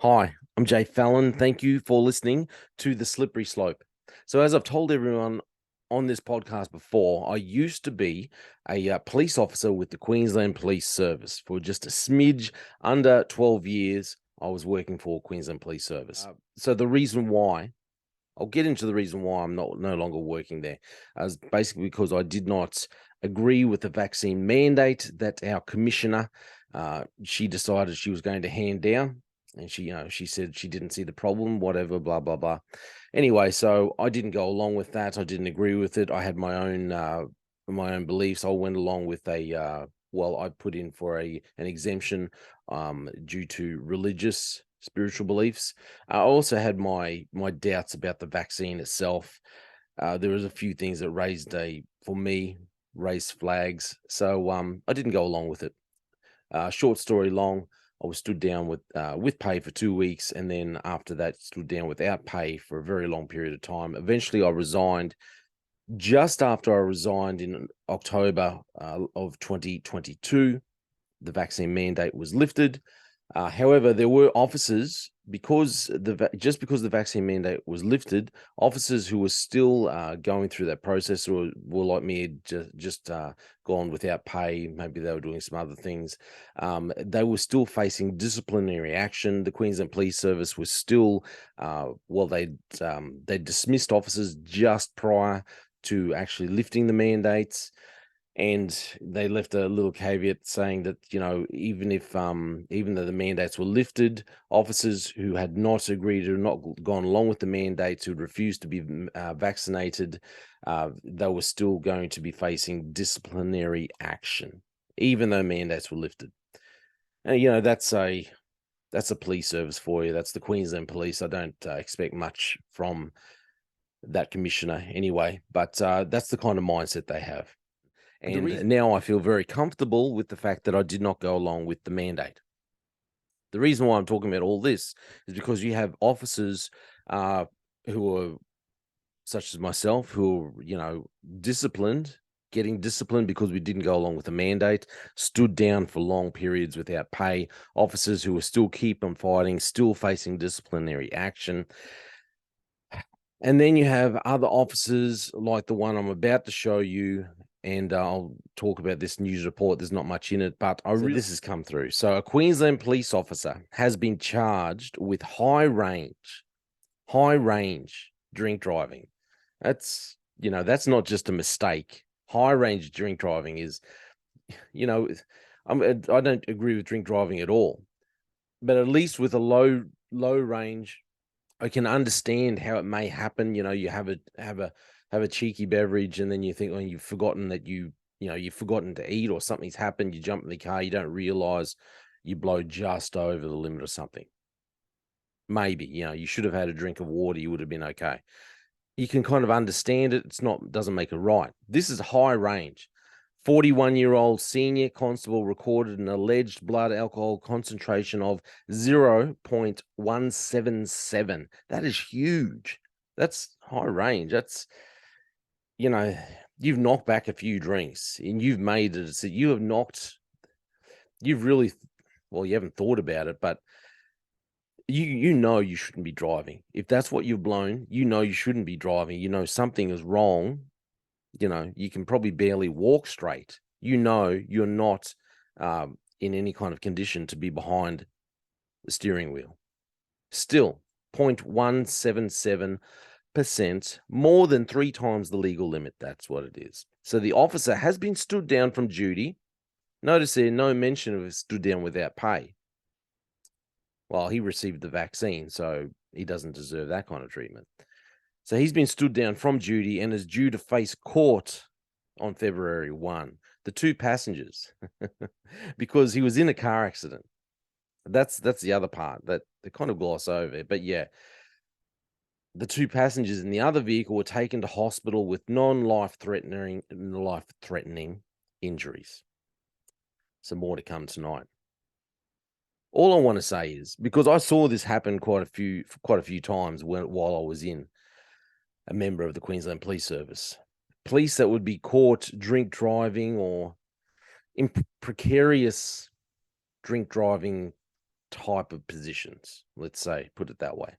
Hi, I'm Jay Fallon. Thank you for listening to The Slippery Slope. So, as I've told everyone on this podcast before, I used to be a police officer with the Queensland Police Service for just a smidge under 12 years. I was working for Queensland Police Service. So, the reason why I'll get into the reason why I'm no longer working there, as basically because I did not agree with the vaccine mandate that our commissioner she decided she was going to hand down, and she said she didn't see the problem, whatever, blah blah blah. Anyway, so I didn't go along with that. I didn't agree with it. I had my own beliefs. I went along with I put in for an exemption due to religious spiritual beliefs. I also had my doubts about the vaccine itself. There was a few things that for me, raised flags. So I didn't go along with it. Short story long, I was stood down with pay for 2 weeks, and then after that, stood down without pay for a very long period of time. Eventually, I resigned. Just after I resigned in October of 2022, the vaccine mandate was lifted. However, there were officers, because the vaccine mandate was lifted, officers who were still going through that process, or were like me, just gone without pay. Maybe they were doing some other things. They were still facing disciplinary action. The Queensland Police Service was still, they dismissed officers just prior to actually lifting the mandates. And they left a little caveat saying that, even though the mandates were lifted, officers who had not agreed or not gone along with the mandates, who refused to be vaccinated, they were still going to be facing disciplinary action, even though mandates were lifted. And that's a police service for you. That's the Queensland Police. I don't expect much from that commissioner anyway, but that's the kind of mindset they have. And now I feel very comfortable with the fact that I did not go along with the mandate. The reason why I'm talking about all this is because you have officers who are, such as myself, who are, disciplined, getting disciplined because we didn't go along with the mandate, stood down for long periods without pay, officers who are still keep on fighting, still facing disciplinary action. And then you have other officers like the one I'm about to show you, and I'll talk about this news report. There's not much in it, but this has come through. So a Queensland police officer has been charged with high range drink driving. That's not just a mistake. High range drink driving is, you know, I don't agree with drink driving at all, but at least with a low range, I can understand how it may happen. You have a cheeky beverage, and then you think, oh, you've forgotten that you've forgotten to eat, or something's happened. You jump in the car, you don't realize you blow just over the limit or something. Maybe, you should have had a drink of water, you would have been okay. You can kind of understand it. Doesn't make it right. This is high range. 41-year-old senior constable recorded an alleged blood alcohol concentration of 0.177. That is huge. That's high range. That's, you've knocked back a few drinks and you've made it. So you've really, well, you haven't thought about it, but you shouldn't be driving. If that's what you've blown, you shouldn't be driving. Something is wrong. You can probably barely walk straight. You're not in any kind of condition to be behind the steering wheel. Still, 0.177%, more than 3 times the legal limit. That's what it is. So the officer has been stood down from duty. Notice there, no mention of stood down without pay. Well, he received the vaccine, so he doesn't deserve that kind of treatment. So he's been stood down from duty and is due to face court on February 1. The 2 passengers, because he was in a car accident. That's the other part that they kind of gloss over. But yeah, the 2 passengers in the other vehicle were taken to hospital with life threatening injuries. Some more to come tonight. All I want to say is, because I saw this happen quite a few times while I was in a member of the Queensland Police Service. Police that would be caught drink driving or in precarious drink driving type of positions, let's say, put it that way.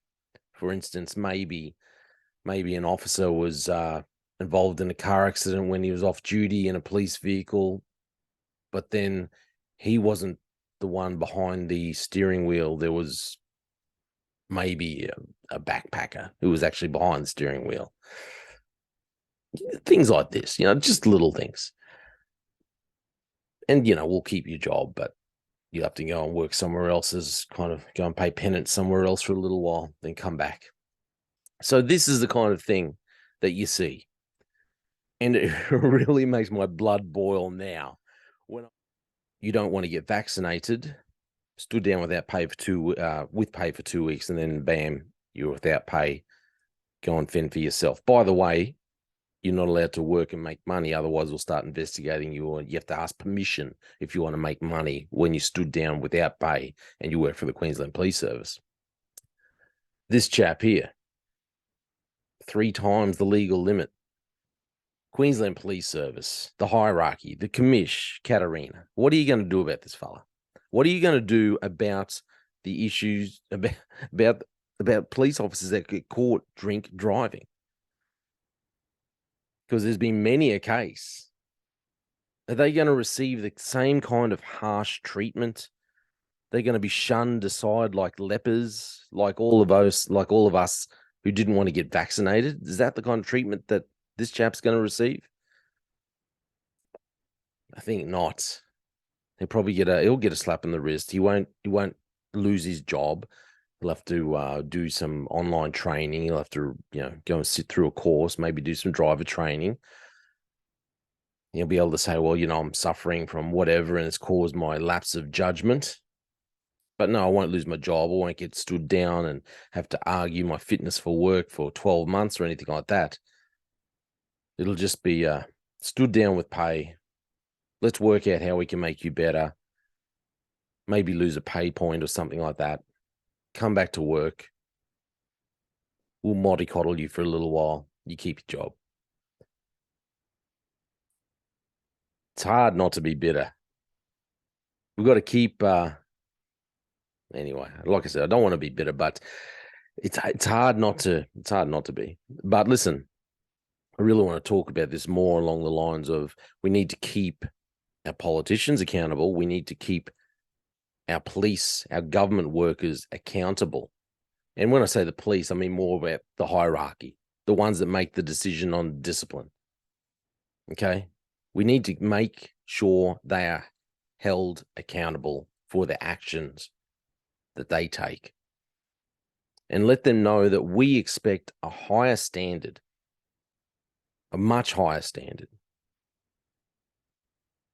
For instance, maybe an officer was involved in a car accident when he was off duty in a police vehicle, but then he wasn't the one behind the steering wheel. There was maybe a backpacker who was actually behind the steering wheel. Things like this, just little things. And, we'll keep your job, but you have to go and work somewhere else, as kind of go and pay penance somewhere else for a little while, then come back. So this is the kind of thing that you see. And it really makes my blood boil now. When you don't want to get vaccinated, stood down without pay with pay for 2 weeks, and then bam, you're without pay. Go and fend for yourself. By the way, you're not allowed to work and make money. Otherwise, we'll start investigating you, and you have to ask permission if you want to make money when you stood down without pay and you work for the Queensland Police Service. This chap here, 3 times the legal limit. Queensland Police Service, the hierarchy, the commish, Katarina. What are you going to do about this fella? What are you going to do about the issues about police officers that get caught drink driving? Because there's been many a case. Are they going to receive the same kind of harsh treatment? They're going to be shunned aside like lepers, like all of us who didn't want to get vaccinated. Is that the kind of treatment that this chap's going to receive? I think not. He'll get a slap in the wrist. He won't lose his job. He'll have to do some online training. He'll have to, go and sit through a course, maybe do some driver training. He'll be able to say, well, I'm suffering from whatever, and it's caused my lapse of judgment. But no, I won't lose my job. I won't get stood down and have to argue my fitness for work for 12 months or anything like that. It'll just be stood down with pay. Let's work out how we can make you better. Maybe lose a pay point or something like that. Come back to work. We'll mollycoddle you for a little while. You keep your job. It's hard not to be bitter. We've got to keep... Anyway, like I said, I don't want to be bitter, but it's hard not to. It's hard not to be. But listen, I really want to talk about this more along the lines of we need to keep our politicians accountable. We need to keep our police, our government workers accountable. And when I say the police, I mean more about the hierarchy, the ones that make the decision on discipline. Okay? We need to make sure they are held accountable for their actions that they take, and let them know that we expect a higher standard, a much higher standard.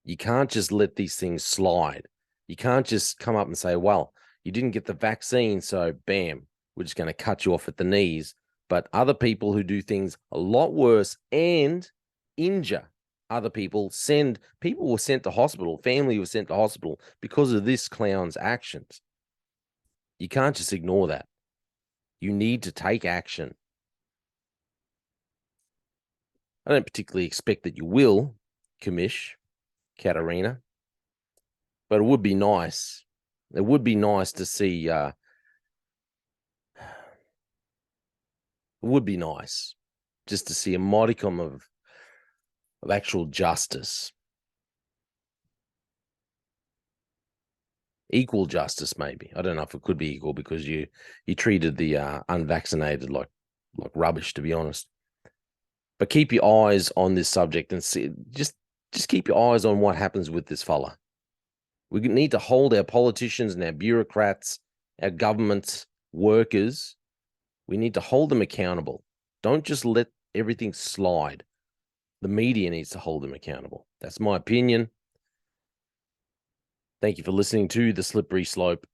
You can't just let these things slide. You can't just come up and say, well, you didn't get the vaccine, so bam, we're just going to cut you off at the knees. But other people who do things a lot worse and injure other people, people were sent to hospital, family was sent to hospital because of this clown's actions. You can't just ignore that. You need to take action. I don't particularly expect that you will, Commish, Katarina, but it would be nice. It would be nice to see. It would be nice just to see a modicum of actual justice. Equal justice, maybe. I don't know if it could be equal, because you treated the unvaccinated like rubbish, to be honest. But keep your eyes on this subject and see. Just keep your eyes on what happens with this fella. We need to hold our politicians and our bureaucrats, our government workers. We need to hold them accountable. Don't just let everything slide. The media needs to hold them accountable. That's my opinion. Thank you for listening to The Slippery Slope.